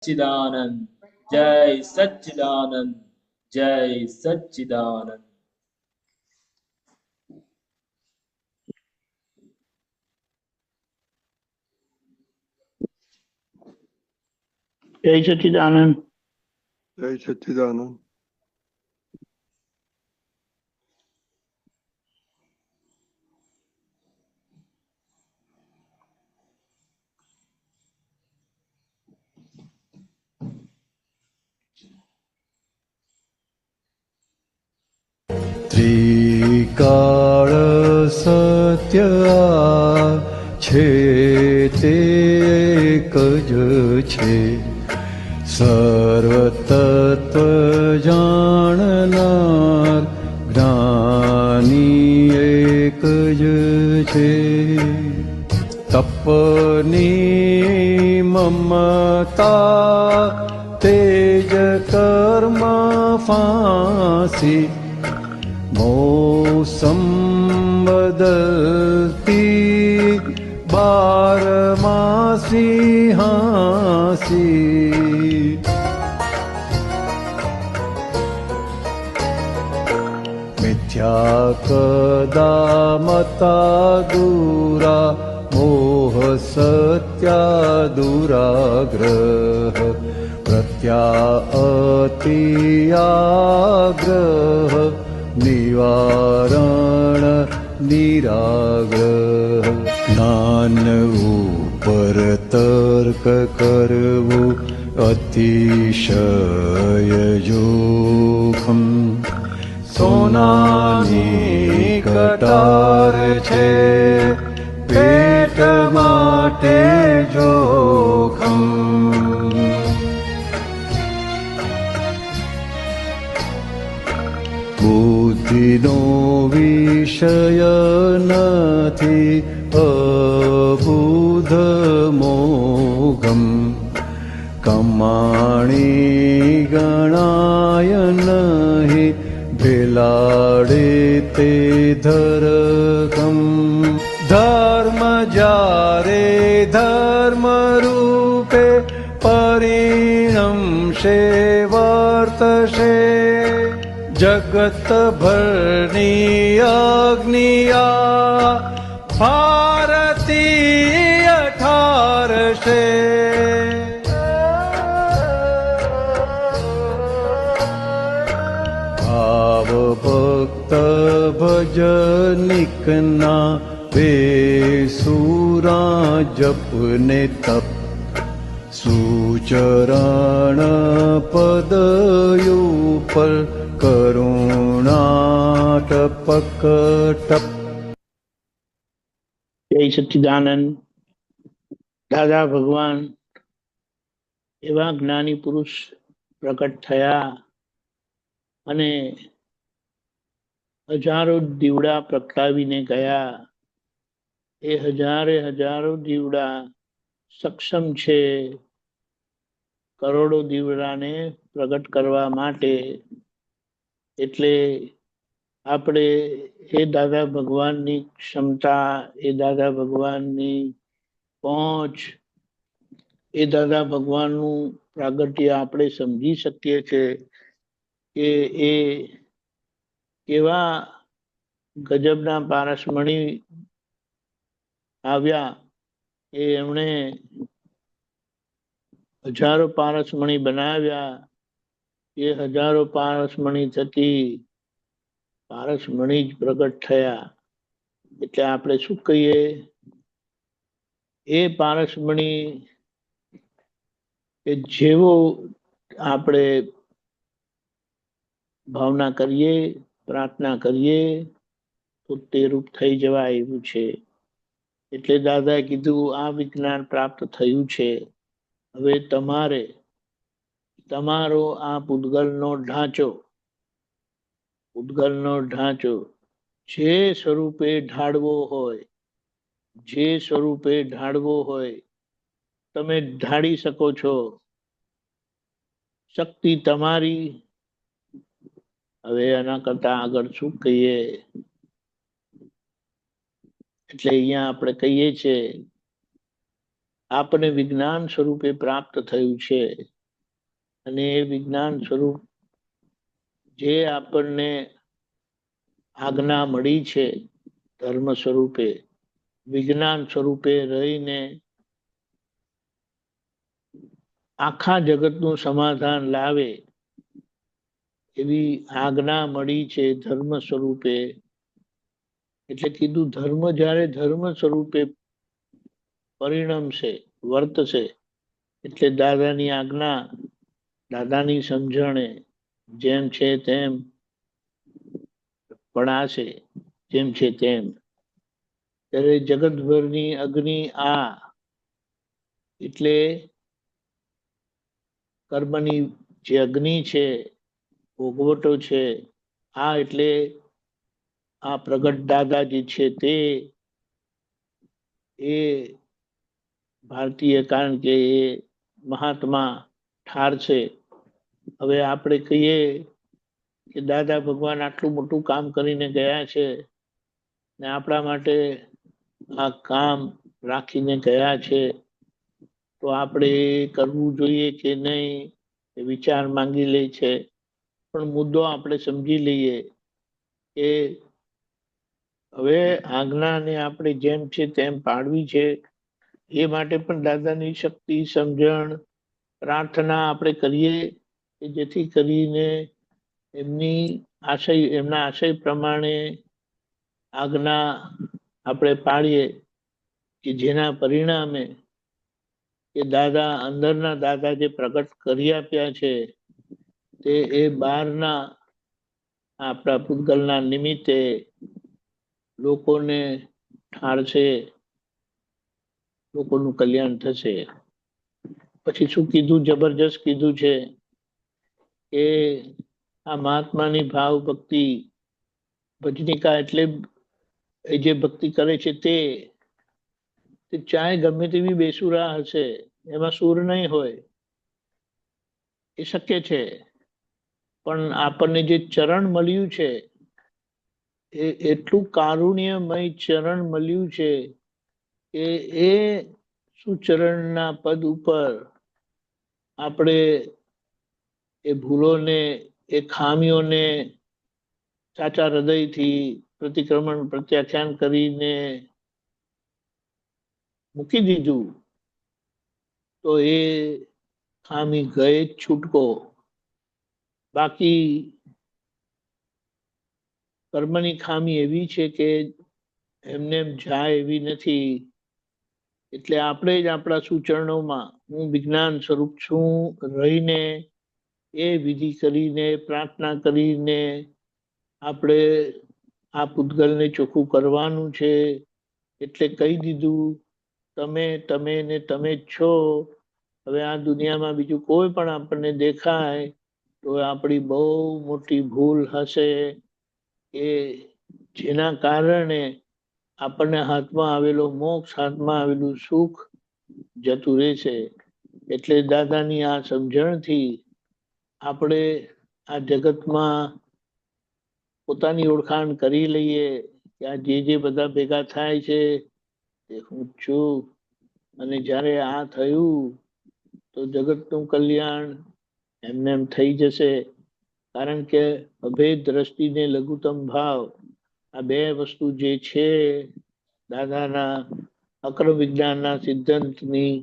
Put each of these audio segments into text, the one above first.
સચ્ચિદાનંદ. જય સચ્ચિદાનંદ. જય સચ્ચિદાનંદ. જય સચ્ચિદાનંદ. જય સચ્ચિદાનંદ. ત્રિકાળ સત્ય છે તે એક જ છે, સર્વ તત્વ જાણનાર જ્ઞાની એક જ છે. તપની મમતા તેજ કર્મ ફાંસી, મોસમ બદલતી બારમાસી હાંસી. મિથ્યા કદા મતા દુરા, મોહ સત્યા દુરાગ્રહ, પ્રત્યાઅતિ આગ્રહ, નિવારણ નિરાગ્રહ. જ્ઞાન ઉપર તર્ક કરવું અતિશય જોખમ, સોનાની કટાર છે પેટ માટે જોખમ. બુદ્ધિનો વિષય નથી અબુધ મોઘમ, કમાણી ગણાય નહીં ભેલાડે તે ધરકમ. ધર્મ જ્યારે ધર્મ રૂપે પરિણમશે વર્તશે, જગત ભરની અગ્નિયા ભારતીય ઠારશે. ભાવ ભક્ત ભજનિકના બેસુરા જપને તપ, સુચરણ પદયુપર કરુણા ટપક ટપ. જય સચ્ચિદાનંદ. દાદા ભગવાન એવા જ્ઞાની પુરુષ પ્રકટ થયા અને હજારો દીવડા પ્રગટાવીને ગયા. એ હજારો દીવડા સક્ષમ છે કરોડો દીવડાને પ્રગટ કરવા માટે. એટલે આપણે એ દાદા ભગવાનની ક્ષમતા, એ દાદા ભગવાનની પહોંચ, એ દાદા ભગવાનનું પ્રાગટ્ય આપણે સમજી શકીએ છીએ કે એ કેવા ગજબના પારસમણી આવ્યા. એ એમણે હજારો પારસમણી બનાવ્યા. એ હજારો પારસમણી થકી પારસમણી જ પ્રગટ થયા. એટલે આપણે શું કહીએ, એ પારસમણી કે જેવો આપણે ભાવના કરીએ, પ્રાર્થના કરીએ તો તે રૂપ થઈ જવાય એવું છે. એટલે દાદાએ કીધું આ વિજ્ઞાન પ્રાપ્ત થયું છે, હવે તમારે તમારો આ પૂતગલનો ઢાંચો જે સ્વરૂપે ઢાળવો હોય તમે ઢાળી શકો છો. શક્તિ તમારી. હવે એના કરતા આગળ શું કહીએ. એટલે અહીંયા આપણે કહીએ છીએ આપને વિજ્ઞાન સ્વરૂપે પ્રાપ્ત થયું છે. અને એ વિજ્ઞાન સ્વરૂપ જે આપણને આજ્ઞા મળી છે ધર્મ સ્વરૂપે, વિજ્ઞાન સ્વરૂપે રહીને આખા જગતનું સમાધાન લાવે એવી આજ્ઞા મળી છે ધર્મ સ્વરૂપે. એટલે કીધું ધર્મ જ્યારે ધર્મ સ્વરૂપે પરિણમશે, વર્તશે, એટલે દાદાની આજ્ઞા, દાદાની સમજણે જેમ છે તેમ પડાશે, જેમ છે તેમ. ત્યારે જગતભરની અગ્નિ આ એટલે કર્મની જે અગ્નિ છે, ભોગવટો છે, આ એટલે આ પ્રગટ દાદા જે છે તે એ ભારતીય, કારણ કે એ મહાત્મા ઠાર છે. હવે આપણે કહીએ કે દાદા ભગવાન આટલું મોટું કામ કરીને ગયા છે ને આપણા માટે આ કામ રાખીને ગયા છે, તો આપણે કરવું જોઈએ કે નહીં એ વિચાર માંગી લે છે. પણ મુદ્દો આપણે સમજી લઈએ કે હવે આજ્ઞાને આપણે જેમ છે તેમ પાડવી છે. એ માટે પણ દાદાની શક્તિ, સમજણ, પ્રાર્થના આપણે કરીએ કે જેથી કરીને એમના આશય પ્રમાણે આજ્ઞા આપણે પાડીએ કે જેના પરિણામે કે દાદા, અંદરના દાદા જે પ્રગટ કરી આપ્યા છે તે એ બહારના આપણા પૂતગલના નિમિત્તે લોકોને ઠારશે, લોકોનું કલ્યાણ થશે. પછી શું કીધું? જબરજસ્ત કીધું છે કે આ મહાત્માની ભાવ ભક્તિ ભજનિકા એટલે એ જે ભક્તિ કરે છે તે ચાહે ગમે તેવી બેસુરા હશે, એમાં સૂર નહીં હોય, એ શક્ય છે. પણ આપણને જે ચરણ મળ્યું છે એ એટલું કારુણ્યમય ચરણ મળ્યું છે કે એ સુચરણના પદ ઉપર આપણે એ ભૂલોને, એ ખામીઓને સાચા હૃદયથી પ્રતિક્રમણ, પ્રત્યાખ્યાન કરીને મૂકી દીધું તો એ ખામી ગઈ જ છૂટકો. બાકી કર્મની ખામી એવી છે કે એમને એમ જાય એવી નથી. એટલે આપણે જ આપણા સૂચરણોમાં હું વિજ્ઞાન સ્વરૂપ છું રહીને એ વિધિ કરીને, પ્રાર્થના કરીને આપણે આ પૂતગલને ચોખ્ખું કરવાનું છે. એટલે કહી દીધું તમે ને તમે જ છો. હવે આ દુનિયામાં બીજું કોઈ પણ આપણને દેખાય તો આપણી બહુ મોટી ભૂલ હશે કે જેના કારણે આપણને હાથમાં આવેલો મોક્ષ, હાથમાં આવેલું સુખ જતું રહેશે. એટલે દાદાની આ સમજણથી આપણે આ જગતમાં પોતાની ઓળખાણ કરી લઈએ કે આ જે બધા ભેગા થાય છે તે હું છું. અને જ્યારે આ થયું તો જગતનું કલ્યાણ એમને એમ થઈ જશે. કારણ કે અભેદ દ્રષ્ટિને લઘુત્તમ ભાવ, આ બે વસ્તુ જે છે દાદાના અક્રમ વિજ્ઞાનના સિદ્ધાંતની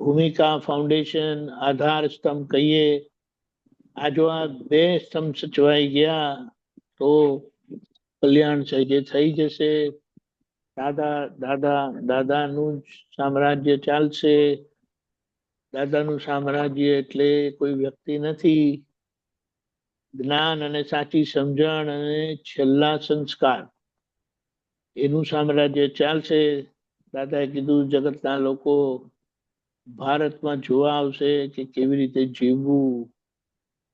ભૂમિકા, ફાઉન્ડેશન, આધાર સ્તંભ કહીએ, આ જો આ બે સ્તંભ સચવાઈ ગયા તો કલ્યાણ સહેજે થઈ જશે. દાદાનું જ સામ્રાજ્ય ચાલશે. દાદાનું સામ્રાજ્ય એટલે કોઈ વ્યક્તિ નથી. જ્ઞાન અને સાચી સમજણ અને છેલ્લા સંસ્કાર, એનું સામ્રાજ્ય ચાલશે. દાદાએ કીધું જગતના લોકો ભારતમાં જોવા આવશે કે કેવી રીતે જીવવું,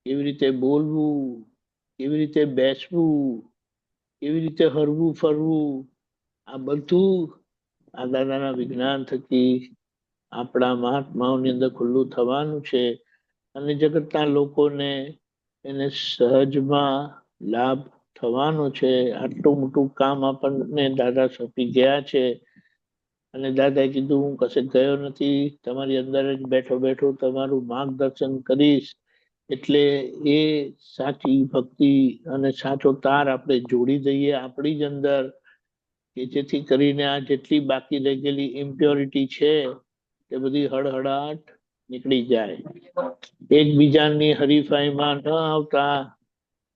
કેવી રીતે બોલવું, કેવી રીતે બેસવું, કેવી રીતે હરવું ફરવું. આ બધું આ દાદાના વિજ્ઞાન થકી આપણા મહાત્માઓની અંદર ખુલ્લું થવાનું છે. અને જગતના લોકોને એને સહજમાં લાભ થવાનો છે. આટલું મોટું કામ આપણને દાદા સોંપી ગયા છે. અને દાદાએ કીધું હું કશે ગયો નથી, તમારી અંદર જ બેઠો બેઠો તમારું માર્ગદર્શન કરીશ. એટલે એ સાચી ભક્તિ અને સાચો તાર આપણે જોડી દઈએ આપણી જ અંદર, કે જેથી કરીને આ જેટલી બાકી રહી ગયેલી ઇમ્પ્યોરિટી છે તે બધી હળહળાટ નીકળી જાય. એકબીજાની હરીફાઈમાં ન આવતા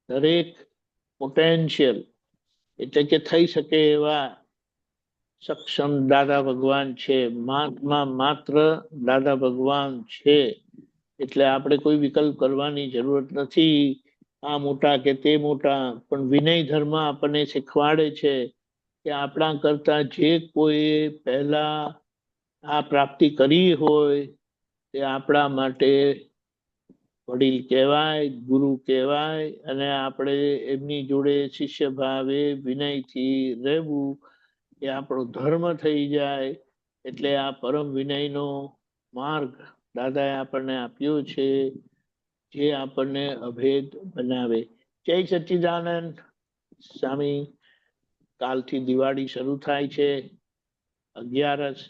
દરેક પોટેન્શિયલ એટલે કે થઈ શકે એવા સક્ષમ દાદા ભગવાન છે, માત્ર દાદા ભગવાન છે. એટલે આપણે કોઈ વિકલ્પ કરવાની જરૂરત નથી, આ મોટા કે તે મોટા. પણ વિનય ધર્મ આપણને શીખવાડે છે કે આપણા કરતા જે કોઈ પહેલા આ પ્રાપ્તિ કરી હોય તે આપણા માટે વડીલ કહેવાય, ગુરુ કહેવાય, અને આપણે એમની જોડે શિષ્ય ભાવે વિનયથી રહેવું એ આપણો ધર્મ થઈ જાય. એટલે આ પરમ વિનયનો માર્ગ દાદાએ આપણને આપ્યો છે, જે આપણને અભેદ બનાવે. જય સચ્ચિદાનંદ. સ્વામી, કાલથી દિવાળી શરૂ થાય છે, 11સ.